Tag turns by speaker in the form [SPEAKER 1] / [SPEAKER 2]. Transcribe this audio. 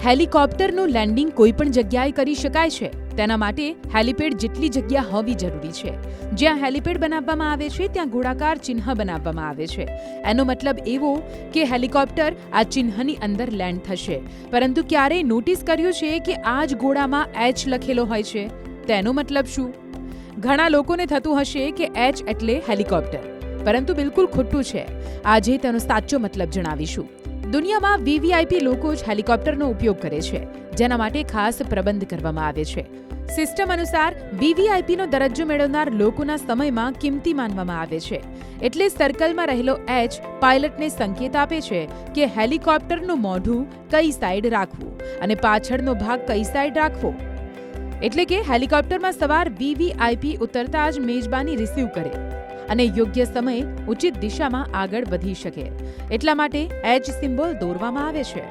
[SPEAKER 1] હેલિકોપ્ટરનું landing કોઈ પણ જગ્યાએ કરી શકાય છે. તેના માટે હેલિપેડ જેટલી જગ્યા હોવી જરૂરી છે. જ્યાં હેલિપેડ બનાવવામાં આવે છે ત્યાં ગોળાકાર ચિહ્ન બનાવવામાં આવે છે. એનો મતલબ એવો કે હેલિકોપ્ટર આ ચિહ્નની અંદર લેન્ડ થશે. પરંતુ ક્યારેય નોટિસ કર્યું છે કે આ જ ગોળામાં એચ લખેલો હોય છે? તેનો મતલબ શું? ઘણા લોકોને થતું હશે કે એચ એટલે હેલિકોપ્ટર, પરંતુ બિલકુલ ખોટું છે. આજે તેનો સાચો મતલબ જણાવીશું. દુનિયામાં વીવીઆઈપી લોકો જ હેલિકોપ્ટરનો ઉપયોગ કરે છે, જેના માટે ખાસ પ્રબંધ કરવામાં આવે છે. સિસ્ટમ અનુસાર વીવીઆઈપીનો દરજ્જો મેળવનાર લોકોના સમયમાં કિંમતી માનવામાં આવે છે. એટલે સર્કલમાં રહેલો એચ પાયલટને સંકેત આપે છે કે હેલિકોપ્ટરનું મોઢું કઈ સાઈડ રાખવું અને પાછળનો ભાગ કઈ સાઈડ રાખવો. એટલે કે હેલિકોપ્ટરમાં સવાર વીવીઆઈપી ઉતરતા જ મેજબાની રિસીવ કરે અને યોગ્ય સમયે ઉચિત દિશામાં આગળ વધી શકે. એટલા માટે એચ સિમ્બોલ દોરવામાં આવે છે.